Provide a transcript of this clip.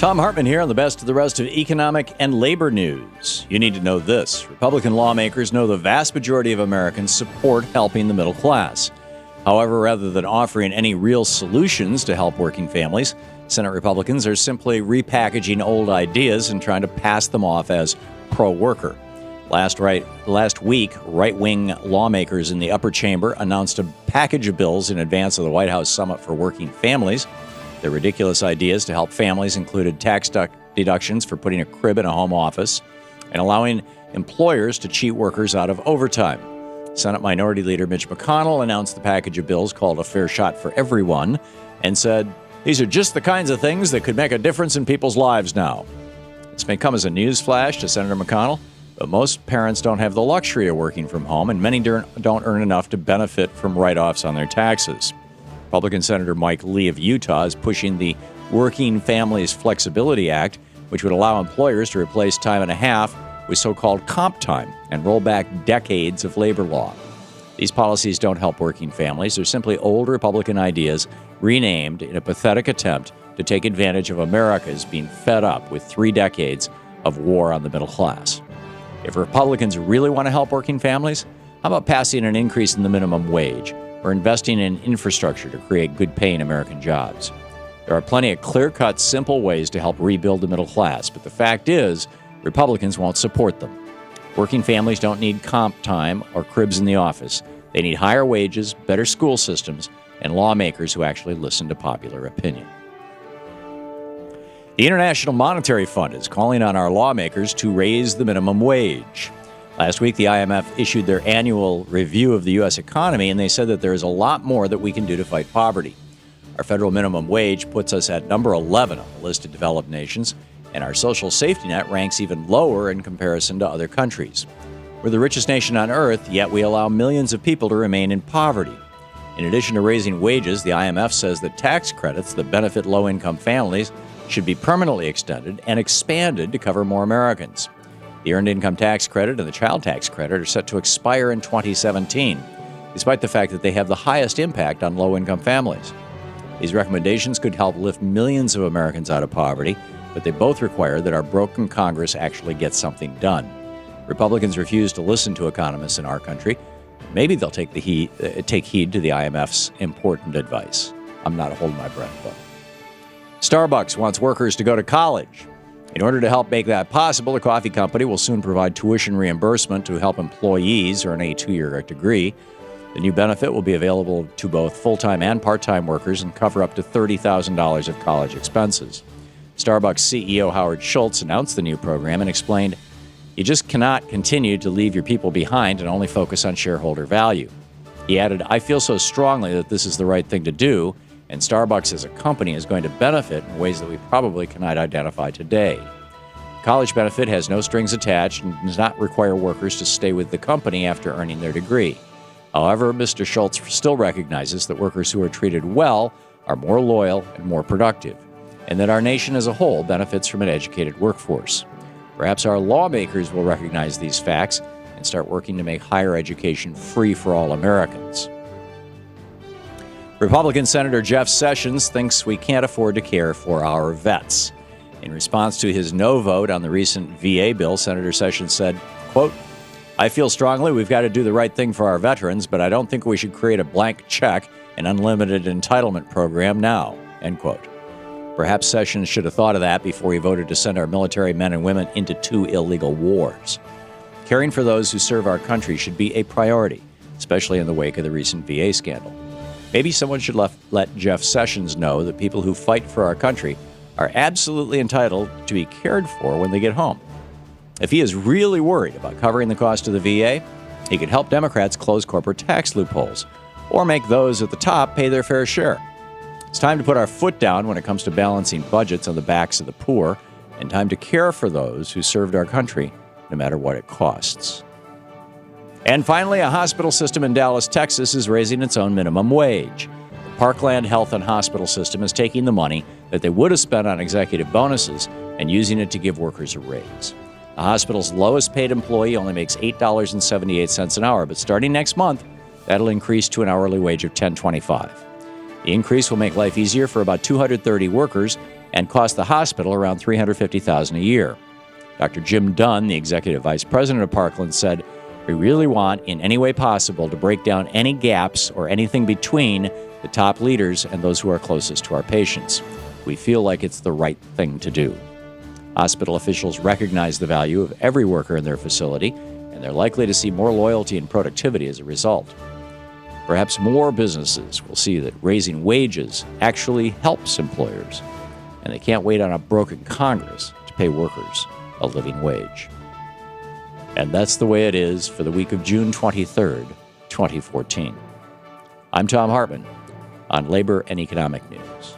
Thom Hartmann here on the best of the rest of economic and labor news. You need to know this. Republican lawmakers know the vast majority of Americans support helping the middle class. However, rather than offering any real solutions to help working families, Senate Republicans are simply repackaging old ideas and trying to pass them off as pro-worker. Last week, right-wing lawmakers in the upper chamber announced a package of bills in advance of the White House Summit for Working Families. Their ridiculous ideas to help families included tax deductions for putting a crib in a home office and allowing employers to cheat workers out of overtime. Senate Minority Leader Mitch McConnell announced the package of bills called A Fair Shot for Everyone and said, "These are just the kinds of things that could make a difference in people's lives now." This may come as a newsflash to Senator McConnell, but most parents don't have the luxury of working from home, and many don't earn enough to benefit from write-offs on their taxes. Republican Senator Mike Lee of Utah is pushing the Working Families Flexibility Act, which would allow employers to replace time and a half with so-called comp time and roll back decades of labor law. These policies don't help working families. They're simply old Republican ideas renamed in a pathetic attempt to take advantage of America's being fed up with 3 decades of war on the middle class. If Republicans really want to help working families, how about passing an increase in the minimum wage or investing in infrastructure to create good-paying American jobs? There are plenty of clear-cut, simple ways to help rebuild the middle class, but the fact is, Republicans won't support them. Working families don't need comp time or cribs in the office. They need higher wages, better school systems, and lawmakers who actually listen to popular opinion. The International Monetary Fund is calling on our lawmakers to raise the minimum wage. Last week, the IMF issued their annual review of the U.S. economy, and they said that there is a lot more that we can do to fight poverty. Our federal minimum wage puts us at number 11 on the list of developed nations, and our social safety net ranks even lower in comparison to other countries. We're the richest nation on earth, yet we allow millions of people to remain in poverty. In addition to raising wages, the IMF says that tax credits that benefit low-income families should be permanently extended and expanded to cover more Americans. The Earned Income Tax Credit and the Child Tax Credit are set to expire in 2017, despite the fact that they have the highest impact on low-income families. These recommendations could help lift millions of Americans out of poverty, but they both require that our broken Congress actually get something done. Republicans refuse to listen to economists in our country. Maybe they'll take heed to the IMF's important advice. I'm not holding my breath, though. Starbucks wants workers to go to college. In order to help make that possible, the coffee company will soon provide tuition reimbursement to help employees earn a 2-year degree. The new benefit will be available to both full-time and part-time workers and cover up to $30,000 of college expenses. Starbucks CEO Howard Schultz announced the new program and explained, "You just cannot continue to leave your people behind and only focus on shareholder value." He added, "I feel so strongly that this is the right thing to do, and Starbucks as a company is going to benefit in ways that we probably cannot identify today." College benefit has no strings attached and does not require workers to stay with the company after earning their degree. However, Mr. Schultz still recognizes that workers who are treated well are more loyal and more productive, and that our nation as a whole benefits from an educated workforce. Perhaps our lawmakers will recognize these facts and start working to make higher education free for all Americans. Republican Senator Jeff Sessions thinks we can't afford to care for our vets. In response to his no vote on the recent VA bill, Senator Sessions said, quote, "I feel strongly we've got to do the right thing for our veterans, but I don't think we should create a blank check and unlimited entitlement program now," end quote. Perhaps Sessions should have thought of that before he voted to send our military men and women into 2 illegal wars. Caring for those who serve our country should be a priority, especially in the wake of the recent VA scandal. Maybe someone should let Jeff Sessions know that people who fight for our country are absolutely entitled to be cared for when they get home. If he is really worried about covering the cost of the VA, he could help Democrats close corporate tax loopholes or make those at the top pay their fair share. It's time to put our foot down when it comes to balancing budgets on the backs of the poor, and time to care for those who served our country, no matter what it costs. And finally, a hospital system in Dallas, Texas is raising its own minimum wage. The Parkland Health and Hospital System is taking the money that they would have spent on executive bonuses and using it to give workers a raise. The hospital's lowest paid employee only makes $8.78 an hour, but starting next month, that'll increase to an hourly wage of $10.25. The increase will make life easier for about 230 workers and cost the hospital around $350,000 a year. Dr. Jim Dunn, the executive vice president of Parkland, said, "We really want, in any way possible, to break down any gaps or anything between the top leaders and those who are closest to our patients. We feel like it's the right thing to do." Hospital officials recognize the value of every worker in their facility, and they're likely to see more loyalty and productivity as a result. Perhaps more businesses will see that raising wages actually helps employers, and they can't wait on a broken Congress to pay workers a living wage. And that's the way it is for the week of June 23rd, 2014. I'm Thom Hartmann on Labor and Economic News.